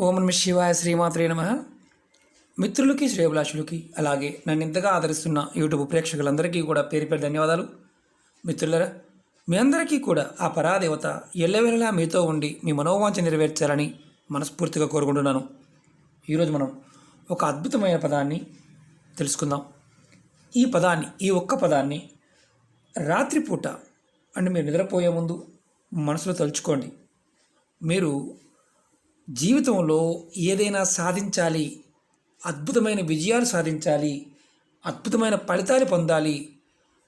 ఓం నమ శివాయ శ్రీమాత్రే నమ. మిత్రులకి శ్రేయభిలాషులకి అలాగే నన్ను ఇంతగా ఆదరిస్తున్న యూట్యూబ్ ప్రేక్షకులందరికీ కూడా పేరు పేరు ధన్యవాదాలు. మిత్రులరా, మీ అందరికీ కూడా ఆ పరాదేవత ఎల్లవేళలా మీతో ఉండి మీ మనోవాంఛ నెరవేర్చాలని మనస్ఫూర్తిగా కోరుకుంటున్నాను. ఈరోజు మనం ఒక అద్భుతమైన పదాన్ని తెలుసుకుందాం. ఈ ఒక్క పదాన్ని రాత్రిపూట అంటే మీరు నిద్రపోయే ముందు మనసులో తలుచుకోండి. మీరు జీవితంలో ఏదైనా సాధించాలి, అద్భుతమైన విజయాలు సాధించాలి, అద్భుతమైన ఫలితాలు పొందాలి,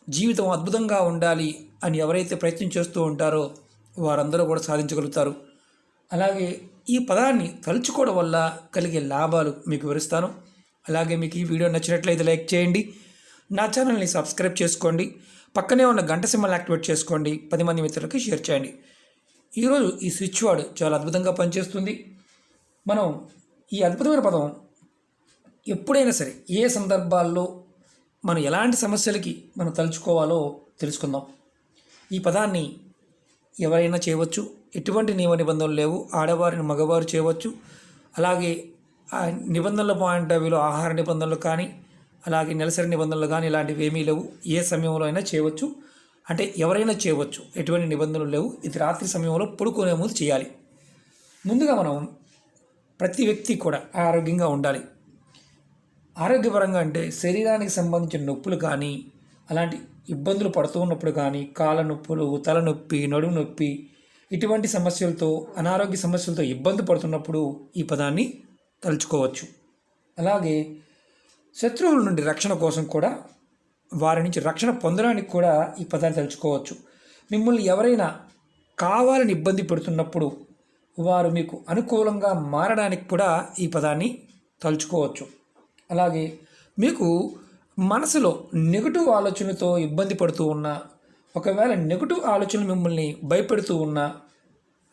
జీవితం అద్భుతంగా ఉండాలి అని ఎవరైతే ప్రయత్నం చేస్తూ ఉంటారో వారందరూ కూడా సాధించగలుగుతారు. అలాగే ఈ పదాన్ని తలుచుకోవడం వల్ల కలిగే లాభాలు మీకు వివరిస్తాను. అలాగే మీకు ఈ వీడియో నచ్చినట్లయితే లైక్ చేయండి, నా ఛానల్ని సబ్స్క్రైబ్ చేసుకోండి, పక్కనే ఉన్న గంట సింబల్ యాక్టివేట్ చేసుకోండి, 10 మంది మిత్రులకి షేర్ చేయండి. ఈరోజు ఈ స్విచ్ వర్డ్ చాలా అద్భుతంగా పనిచేస్తుంది. మనం ఈ అద్భుతమైన పదం ఎప్పుడైనా సరే ఏ సందర్భాల్లో మనం ఎలాంటి సమస్యలకి మనం తలుచుకోవాలో తెలుసుకుందాం. ఈ పదాన్ని ఎవరైనా చేయవచ్చు, ఎటువంటి నియమ నిబంధనలు లేవు. ఆడవారిని మగవారు చేయవచ్చు. అలాగే ఆ నిబంధనల పాయింట్ ఆఫ్ వ్యూలో ఆహార నిబంధనలు కానీ అలాగే నెలసరి నిబంధనలు కానీ ఇలాంటివి ఏమీ లేవు. ఏ సమయంలో అయినా చేయవచ్చు, అంటే ఎవరైనా చేయవచ్చు, ఎటువంటి నిబంధనలు లేవు. ఇది రాత్రి సమయంలో పడుకునే ముందు చేయాలి. ముందుగా మనం ప్రతి వ్యక్తి కూడా ఆరోగ్యంగా ఉండాలి. ఆరోగ్యపరంగా అంటే శరీరానికి సంబంధించిన నొప్పులు కానీ అలాంటి ఇబ్బందులు పడుతూ ఉన్నప్పుడు కానీ కాళ్ళ నొప్పులు, తలనొప్పి, నడుము నొప్పి ఇటువంటి సమస్యలతో అనారోగ్య సమస్యలతో ఇబ్బంది పడుతున్నప్పుడు ఈ పదాన్ని తలుచుకోవచ్చు. అలాగే శత్రువుల నుండి రక్షణ కోసం కూడా, వారి నుంచి రక్షణ పొందడానికి కూడా ఈ పదాన్ని తలుచుకోవచ్చు. మిమ్మల్ని ఎవరైనా కావాలని ఇబ్బంది పెడుతున్నప్పుడు వారు మీకు అనుకూలంగా మారడానికి కూడా ఈ పదాన్ని తలుచుకోవచ్చు. అలాగే మీకు మనసులో నెగటివ్ ఆలోచనలతో ఇబ్బంది పడుతూ ఉన్నా, ఒకవేళ నెగటివ్ ఆలోచనలు మిమ్మల్ని భయపెడుతూ ఉన్నా,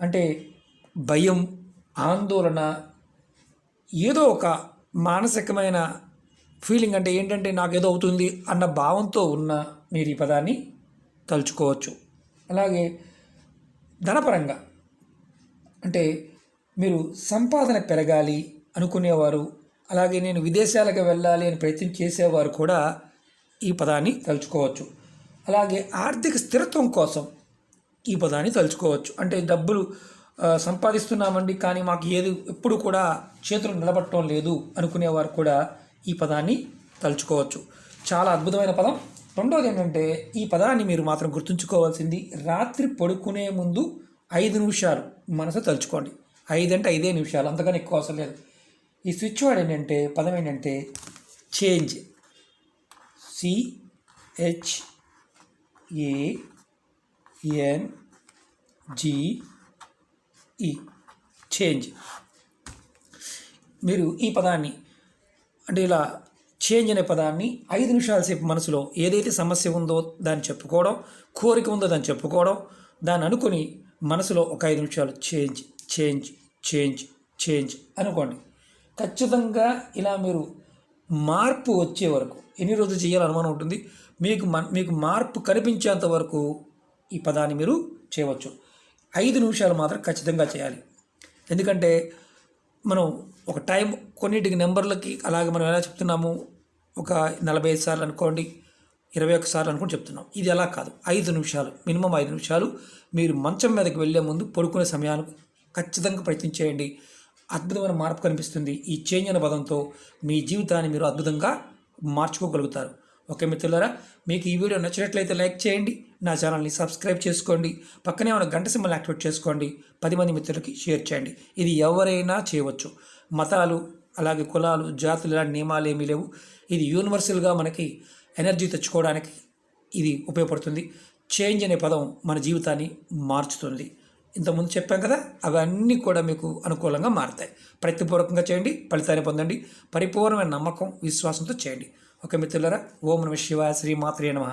అంటే భయం, ఆందోళన, ఏదో ఒక మానసికమైన ఫీలింగ్, అంటే ఏంటంటే నాకేదో అవుతుంది అన్న భావంతో ఉన్న మీరు ఈ పదాన్ని తలుచుకోవచ్చు. అలాగే ధనపరంగా అంటే మీరు సంపాదన పెరగాలి అనుకునేవారు, అలాగే నేను విదేశాలకు వెళ్ళాలి అని ప్రయత్నం చేసేవారు కూడా ఈ పదాన్ని తలుచుకోవచ్చు. అలాగే ఆర్థిక స్థిరత్వం కోసం ఈ పదాన్ని తలుచుకోవచ్చు. అంటే డబ్బులు సంపాదిస్తున్నామండి కానీ మాకు ఏది ఎప్పుడు కూడా చేతులు నిలబట్టడం లేదు అనుకునేవారు కూడా ఈ పదాన్ని తలుచుకోవచ్చు. చాలా అద్భుతమైన పదం. రెండోది ఏంటంటే ఈ పదాన్ని మీరు మాత్రం గుర్తుంచుకోవాల్సింది, రాత్రి పడుకునే ముందు 5 నిమిషాలు మనసు తలుచుకోండి. 5 అంటే 5 నిమిషాలు, అంతకన్నా ఎక్కువ అవసరం లేదు. ఈ స్విచ్ వర్డ్ ఏంటంటే పదం ఏంటంటే చేంజ్. CHANGE, change. మీరు ఈ పదాన్ని అంటే ఇలా చేంజ్ అనే పదాన్ని 5 నిమిషాల సేపు మనసులో ఏదైతే సమస్య ఉందో దాన్ని చెప్పుకోవడం, కోరిక ఉందో దాన్ని చెప్పుకోవడం, దాన్ని అనుకుని మనసులో ఒక 5 నిమిషాలు చేంజ్ చేంజ్ చేంజ్ చేంజ్ అనుకోండి. ఖచ్చితంగా ఇలా మీరు మార్పు వచ్చే వరకు ఎన్ని రోజులు చేయాలని అనుమానం ఉంటుంది. మీకు మార్పు కనిపించేంత వరకు ఈ పదాన్ని మీరు చేయవచ్చు. 5 నిమిషాలు మాత్రం ఖచ్చితంగా చేయాలి. ఎందుకంటే మనం ఒక టైం కొన్నిటికి నెంబర్లకి అలాగే మనం ఎలా చెప్తున్నాము, ఒక 45 సార్లు అనుకోండి, 21 సార్లు అనుకోండి చెప్తున్నాం. ఇది అలా కాదు. 5 నిమిషాలు, మినిమం 5 నిమిషాలు మీరు మంచం మీదకి వెళ్ళే ముందు పడుకునే సమయానికి ఖచ్చితంగా ప్రయత్నం చేయండి. అద్భుతమైన మార్పు కనిపిస్తుంది. ఈ చేంజ్ అనే పదంతో మీ జీవితాన్ని మీరు అద్భుతంగా మార్చుకోగలుగుతారు. ఓకే మిత్రులారా, మీకు ఈ వీడియో నచ్చినట్లయితే లైక్ చేయండి, నా ఛానల్ని సబ్స్క్రైబ్ చేసుకోండి, పక్కనే ఉన్న గంట సింబల్ యాక్టివేట్ చేసుకోండి, 10 మంది మిత్రులకి షేర్ చేయండి. ఇది ఎవరైనా చేయవచ్చు. మతాలు అలాగే కులాలు, జాతులు ఇలాంటి నియమాలు ఏమీ లేవు. ఇది యూనివర్సల్గా మనకి ఎనర్జీ తెచ్చుకోవడానికి ఇది ఉపయోగపడుతుంది. చేంజ్ అనే పదం మన జీవితాన్ని మార్చుతుంది. ఇంతకుముందు చెప్పాం కదా, అవన్నీ కూడా మీకు అనుకూలంగా మారుతాయి. ప్రయత్నపూర్వకంగా చేయండి, ఫలితాన్ని పొందండి. పరిపూర్ణమైన నమ్మకం, విశ్వాసంతో చేయండి. ఓకే మిత్రులారా, ఓం నమః శివాయ, శ్రీమాత్రే నమః.